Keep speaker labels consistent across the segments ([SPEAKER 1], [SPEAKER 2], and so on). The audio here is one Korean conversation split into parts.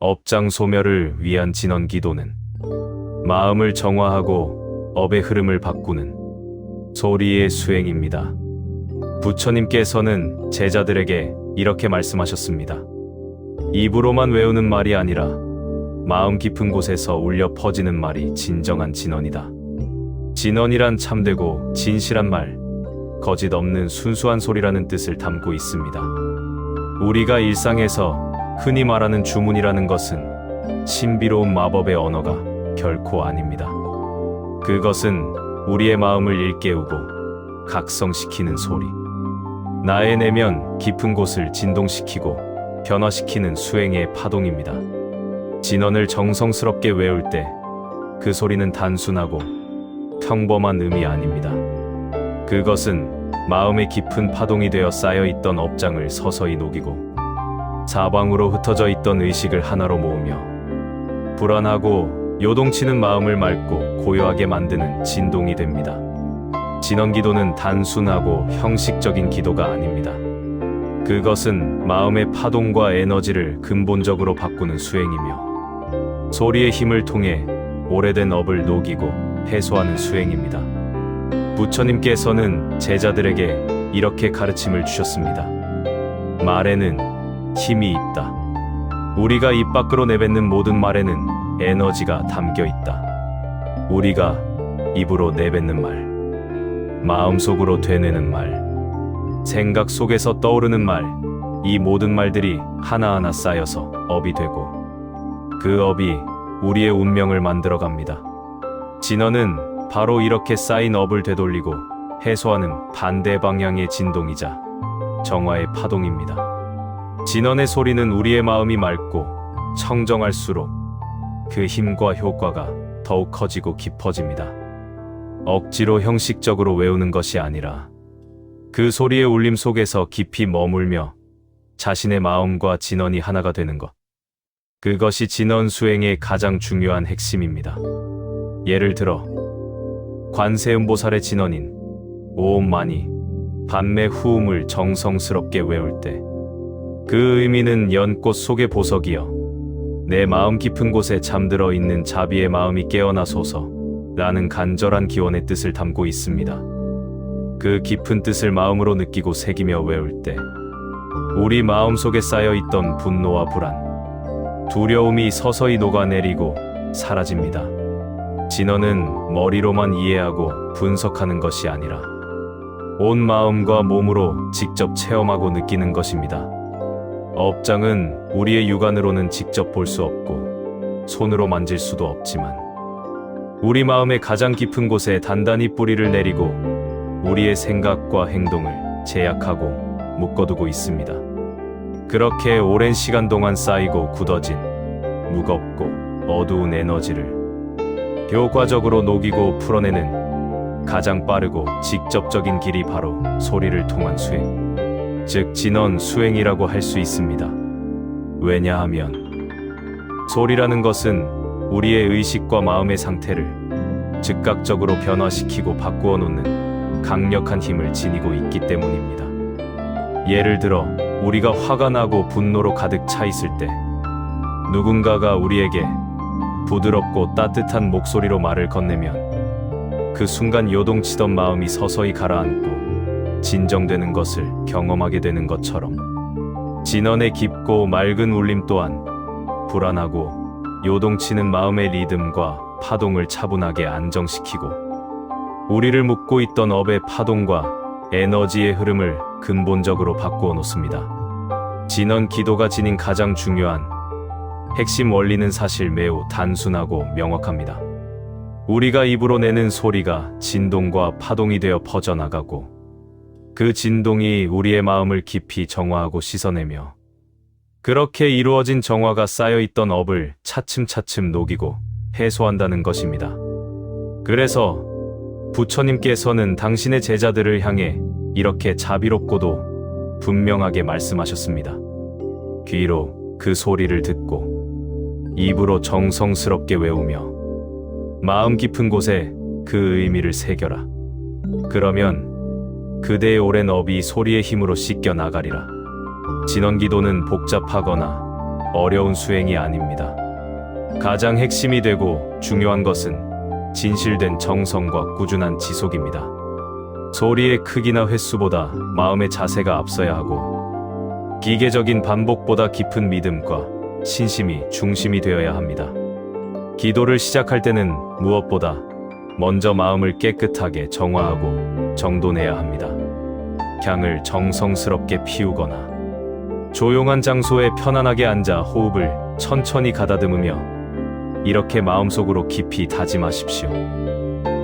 [SPEAKER 1] 업장 소멸을 위한 진언 기도는 마음을 정화하고 업의 흐름을 바꾸는 소리의 수행입니다. 부처님께서는 제자들에게 이렇게 말씀하셨습니다. 입으로만 외우는 말이 아니라 마음 깊은 곳에서 울려 퍼지는 말이 진정한 진언이다. 진언이란 참되고 진실한 말, 거짓 없는 순수한 소리라는 뜻을 담고 있습니다. 우리가 일상에서 흔히 말하는 주문이라는 것은 신비로운 마법의 언어가 결코 아닙니다. 그것은 우리의 마음을 일깨우고 각성시키는 소리, 나의 내면 깊은 곳을 진동시키고 변화시키는 수행의 파동입니다. 진언을 정성스럽게 외울 때 그 소리는 단순하고 평범한 음이 아닙니다. 그것은 마음의 깊은 파동이 되어 쌓여있던 업장을 서서히 녹이고 사방으로 흩어져 있던 의식을 하나로 모으며 불안하고 요동치는 마음을 맑고 고요하게 만드는 진동이 됩니다. 진언기도는 단순하고 형식적인 기도가 아닙니다. 그것은 마음의 파동과 에너지를 근본적으로 바꾸는 수행이며 소리의 힘을 통해 오래된 업을 녹이고 해소하는 수행입니다. 부처님께서는 제자들에게 이렇게 가르침을 주셨습니다. 말에는 힘이 있다. 우리가 입 밖으로 내뱉는 모든 말에는 에너지가 담겨 있다. 우리가 입으로 내뱉는 말, 마음속으로 되뇌는 말, 생각 속에서 떠오르는 말, 이 모든 말들이 하나하나 쌓여서 업이 되고 그 업이 우리의 운명을 만들어갑니다. 진언은 바로 이렇게 쌓인 업을 되돌리고 해소하는 반대 방향의 진동이자 정화의 파동입니다. 진언의 소리는 우리의 마음이 맑고 청정할수록 그 힘과 효과가 더욱 커지고 깊어집니다. 억지로 형식적으로 외우는 것이 아니라 그 소리의 울림 속에서 깊이 머물며 자신의 마음과 진언이 하나가 되는 것. 그것이 진언 수행의 가장 중요한 핵심입니다. 예를 들어 관세음보살의 진언인 오옴 마니 반매 후음을 정성스럽게 외울 때 그 의미는 연꽃 속의 보석이여 내 마음 깊은 곳에 잠들어 있는 자비의 마음이 깨어나소서 라는 간절한 기원의 뜻을 담고 있습니다. 그 깊은 뜻을 마음으로 느끼고 새기며 외울 때 우리 마음속에 쌓여있던 분노와 불안, 두려움이 서서히 녹아내리고 사라집니다. 진언은 머리로만 이해하고 분석하는 것이 아니라 온 마음과 몸으로 직접 체험하고 느끼는 것입니다. 업장은 우리의 육안으로는 직접 볼 수 없고 손으로 만질 수도 없지만 우리 마음의 가장 깊은 곳에 단단히 뿌리를 내리고 우리의 생각과 행동을 제약하고 묶어두고 있습니다. 그렇게 오랜 시간 동안 쌓이고 굳어진 무겁고 어두운 에너지를 효과적으로 녹이고 풀어내는 가장 빠르고 직접적인 길이 바로 소리를 통한 수행, 즉 진언 수행이라고 할 수 있습니다. 왜냐하면 소리라는 것은 우리의 의식과 마음의 상태를 즉각적으로 변화시키고 바꾸어 놓는 강력한 힘을 지니고 있기 때문입니다. 예를 들어 우리가 화가 나고 분노로 가득 차 있을 때 누군가가 우리에게 부드럽고 따뜻한 목소리로 말을 건네면 그 순간 요동치던 마음이 서서히 가라앉고 진정되는 것을 경험하게 되는 것처럼 진언의 깊고 맑은 울림 또한 불안하고 요동치는 마음의 리듬과 파동을 차분하게 안정시키고 우리를 묶고 있던 업의 파동과 에너지의 흐름을 근본적으로 바꾸어 놓습니다. 진언 기도가 지닌 가장 중요한 핵심 원리는 사실 매우 단순하고 명확합니다. 우리가 입으로 내는 소리가 진동과 파동이 되어 퍼져나가고 그 진동이 우리의 마음을 깊이 정화하고 씻어내며 그렇게 이루어진 정화가 쌓여있던 업을 차츰차츰 녹이고 해소한다는 것입니다. 그래서 부처님께서는 당신의 제자들을 향해 이렇게 자비롭고도 분명하게 말씀하셨습니다. 귀로 그 소리를 듣고 입으로 정성스럽게 외우며 마음 깊은 곳에 그 의미를 새겨라. 그러면 그대의 오랜 업이 소리의 힘으로 씻겨 나가리라. 진언기도는 복잡하거나 어려운 수행이 아닙니다. 가장 핵심이 되고 중요한 것은 진실된 정성과 꾸준한 지속입니다. 소리의 크기나 횟수보다 마음의 자세가 앞서야 하고 기계적인 반복보다 깊은 믿음과 신심이 중심이 되어야 합니다. 기도를 시작할 때는 무엇보다 먼저 마음을 깨끗하게 정화하고 정돈해야 합니다. 향을 정성스럽게 피우거나 조용한 장소에 편안하게 앉아 호흡을 천천히 가다듬으며 이렇게 마음속으로 깊이 다짐하십시오.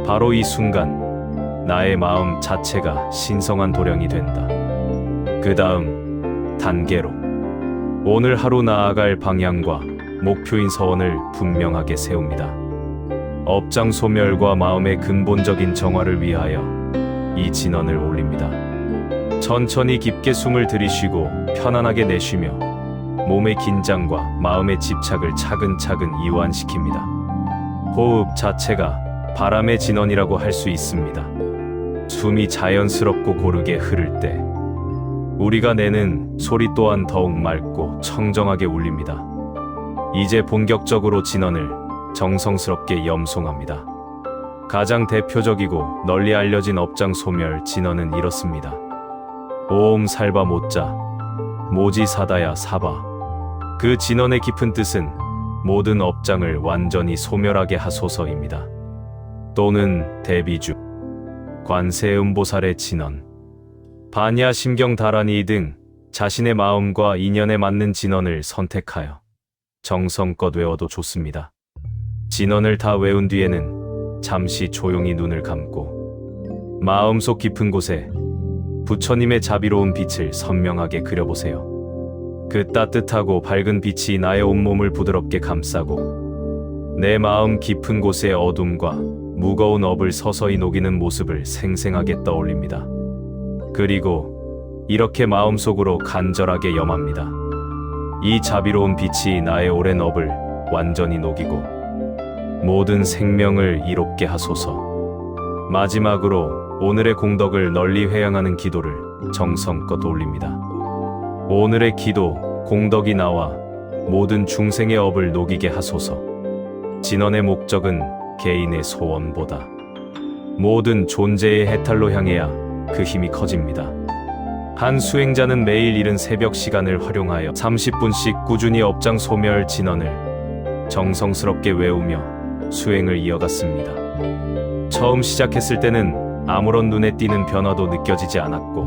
[SPEAKER 1] 바로 이 순간 나의 마음 자체가 신성한 도량이 된다. 그 다음 단계로 오늘 하루 나아갈 방향과 목표인 서원을 분명하게 세웁니다. 업장 소멸과 마음의 근본적인 정화를 위하여 이 진언을 올립니다. 천천히 깊게 숨을 들이쉬고 편안하게 내쉬며 몸의 긴장과 마음의 집착을 차근차근 이완시킵니다. 호흡 자체가 바람의 진언이라고 할 수 있습니다. 숨이 자연스럽고 고르게 흐를 때 우리가 내는 소리 또한 더욱 맑고 청정하게 울립니다. 이제 본격적으로 진언을 정성스럽게 염송합니다. 가장 대표적이고 널리 알려진 업장 소멸 진언은 이렇습니다. 오옴 살바 못자 모지 사다야 사바. 그 진언의 깊은 뜻은 모든 업장을 완전히 소멸하게 하소서입니다. 또는 대비주 관세음보살의 진언 반야 심경 다라니 등 자신의 마음과 인연에 맞는 진언을 선택하여 정성껏 외워도 좋습니다. 진언을 다 외운 뒤에는 잠시 조용히 눈을 감고 마음속 깊은 곳에 부처님의 자비로운 빛을 선명하게 그려보세요. 그 따뜻하고 밝은 빛이 나의 온몸을 부드럽게 감싸고 내 마음 깊은 곳의 어둠과 무거운 업을 서서히 녹이는 모습을 생생하게 떠올립니다. 그리고 이렇게 마음속으로 간절하게 염합니다. 이 자비로운 빛이 나의 오랜 업을 완전히 녹이고 모든 생명을 이롭게 하소서. 마지막으로 오늘의 공덕을 널리 회양하는 기도를 정성껏 올립니다. 오늘의 기도, 공덕이 나와 모든 중생의 업을 녹이게 하소서. 진언의 목적은 개인의 소원보다 모든 존재의 해탈로 향해야 그 힘이 커집니다. 한 수행자는 매일 이른 새벽 시간을 활용하여 30분씩 꾸준히 업장 소멸 진언을 정성스럽게 외우며 수행을 이어갔습니다. 처음 시작했을 때는 아무런 눈에 띄는 변화도 느껴지지 않았고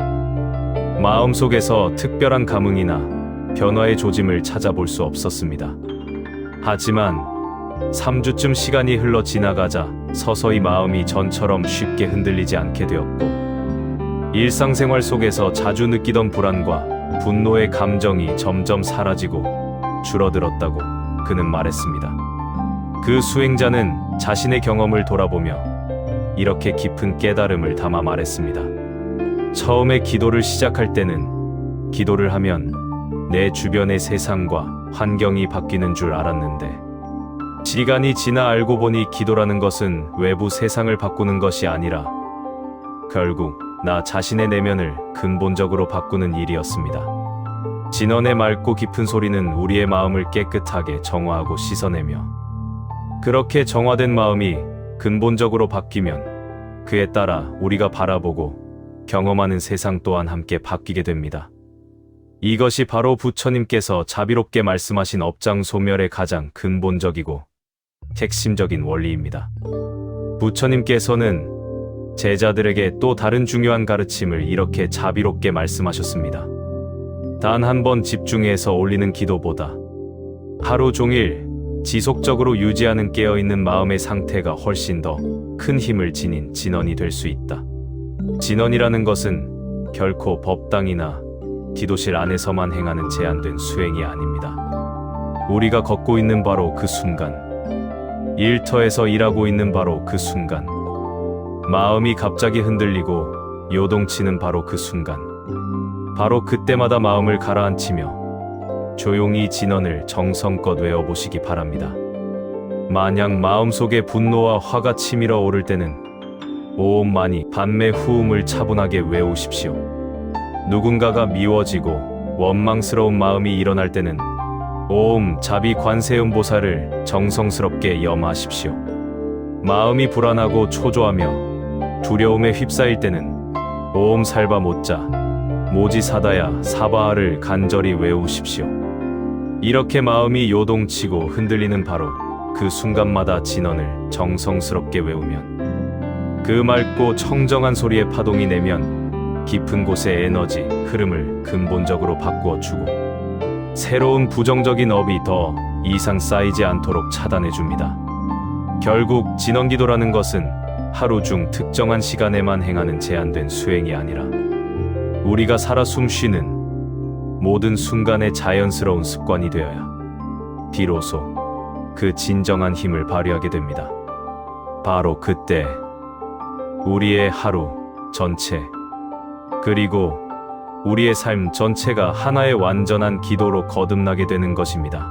[SPEAKER 1] 마음속에서 특별한 감흥이나 변화의 조짐을 찾아볼 수 없었습니다. 하지만 3주쯤 시간이 흘러 지나가자 서서히 마음이 전처럼 쉽게 흔들리지 않게 되었고 일상생활 속에서 자주 느끼던 불안과 분노의 감정이 점점 사라지고 줄어들었다고 그는 말했습니다. 그 수행자는 자신의 경험을 돌아보며 이렇게 깊은 깨달음을 담아 말했습니다. 처음에 기도를 시작할 때는 기도를 하면 내 주변의 세상과 환경이 바뀌는 줄 알았는데 시간이 지나 알고 보니 기도라는 것은 외부 세상을 바꾸는 것이 아니라 결국 나 자신의 내면을 근본적으로 바꾸는 일이었습니다. 진언의 맑고 깊은 소리는 우리의 마음을 깨끗하게 정화하고 씻어내며 그렇게 정화된 마음이 근본적으로 바뀌면 그에 따라 우리가 바라보고 경험하는 세상 또한 함께 바뀌게 됩니다. 이것이 바로 부처님께서 자비롭게 말씀하신 업장 소멸의 가장 근본적이고 핵심적인 원리입니다. 부처님께서는 제자들에게 또 다른 중요한 가르침을 이렇게 자비롭게 말씀하셨습니다. 단 한 번 집중해서 올리는 기도보다 하루 종일 지속적으로 유지하는 깨어있는 마음의 상태가 훨씬 더 큰 힘을 지닌 진언이 될 수 있다. 진언이라는 것은 결코 법당이나 기도실 안에서만 행하는 제한된 수행이 아닙니다. 우리가 걷고 있는 바로 그 순간, 일터에서 일하고 있는 바로 그 순간, 마음이 갑자기 흔들리고 요동치는 바로 그 순간, 바로 그때마다 마음을 가라앉히며 조용히 진언을 정성껏 외워보시기 바랍니다. 만약 마음속에 분노와 화가 치밀어 오를 때는 오옴만이 반매 후음을 차분하게 외우십시오. 누군가가 미워지고 원망스러운 마음이 일어날 때는 옴 자비 관세음보살을 정성스럽게 염하십시오. 마음이 불안하고 초조하며 두려움에 휩싸일 때는 옴 살바 못자 모지사다야 사바하를 간절히 외우십시오. 이렇게 마음이 요동치고 흔들리는 바로 그 순간마다 진언을 정성스럽게 외우면 그 맑고 청정한 소리의 파동이 내면 깊은 곳의 에너지 흐름을 근본적으로 바꾸어 주고 새로운 부정적인 업이 더 이상 쌓이지 않도록 차단해 줍니다. 결국 진언기도라는 것은 하루 중 특정한 시간에만 행하는 제한된 수행이 아니라 우리가 살아 숨쉬는 모든 순간의 자연스러운 습관이 되어야 비로소 그 진정한 힘을 발휘하게 됩니다. 바로 그때 우리의 하루 전체 그리고 우리의 삶 전체가 하나의 완전한 기도로 거듭나게 되는 것입니다.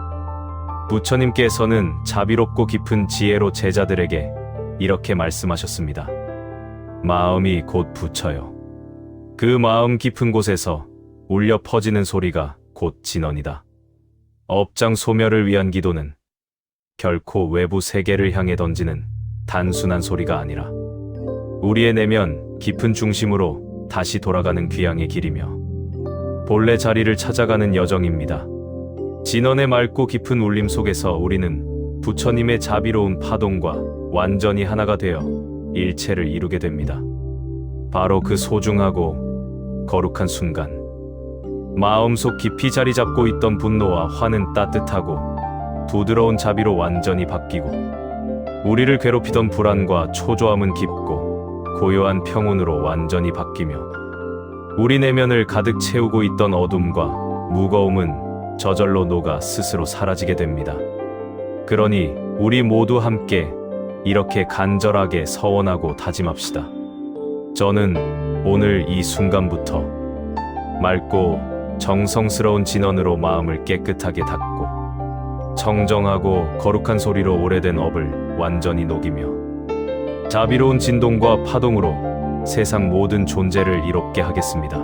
[SPEAKER 1] 부처님께서는 자비롭고 깊은 지혜로 제자들에게 이렇게 말씀하셨습니다. 마음이 곧 부처요. 그 마음 깊은 곳에서 울려 퍼지는 소리가 곧 진언이다. 업장 소멸을 위한 기도는 결코 외부 세계를 향해 던지는 단순한 소리가 아니라 우리의 내면 깊은 중심으로 다시 돌아가는 귀향의 길이며 본래 자리를 찾아가는 여정입니다. 진언의 맑고 깊은 울림 속에서 우리는 부처님의 자비로운 파동과 완전히 하나가 되어 일체를 이루게 됩니다. 바로 그 소중하고 거룩한 순간, 마음속 깊이 자리 잡고 있던 분노와 화는 따뜻하고 부드러운 자비로 완전히 바뀌고 우리를 괴롭히던 불안과 초조함은 깊고 고요한 평온으로 완전히 바뀌며 우리 내면을 가득 채우고 있던 어둠과 무거움은 저절로 녹아 스스로 사라지게 됩니다. 그러니 우리 모두 함께 이렇게 간절하게 서원하고 다짐합시다. 저는 오늘 이 순간부터 맑고 정성스러운 진언으로 마음을 깨끗하게 닦고 청정하고 거룩한 소리로 오래된 업을 완전히 녹이며 자비로운 진동과 파동으로 세상 모든 존재를 이롭게 하겠습니다.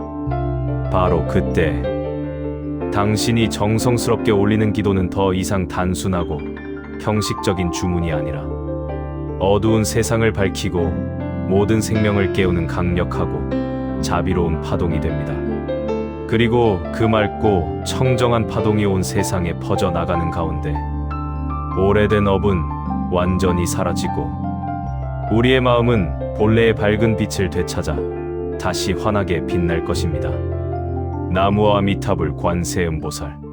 [SPEAKER 1] 바로 그때 당신이 정성스럽게 올리는 기도는 더 이상 단순하고 형식적인 주문이 아니라 어두운 세상을 밝히고 모든 생명을 깨우는 강력하고 자비로운 파동이 됩니다. 그리고 그 맑고 청정한 파동이 온 세상에 퍼져나가는 가운데 오래된 업은 완전히 사라지고 우리의 마음은 본래의 밝은 빛을 되찾아 다시 환하게 빛날 것입니다. 나무아미타불 관세음보살.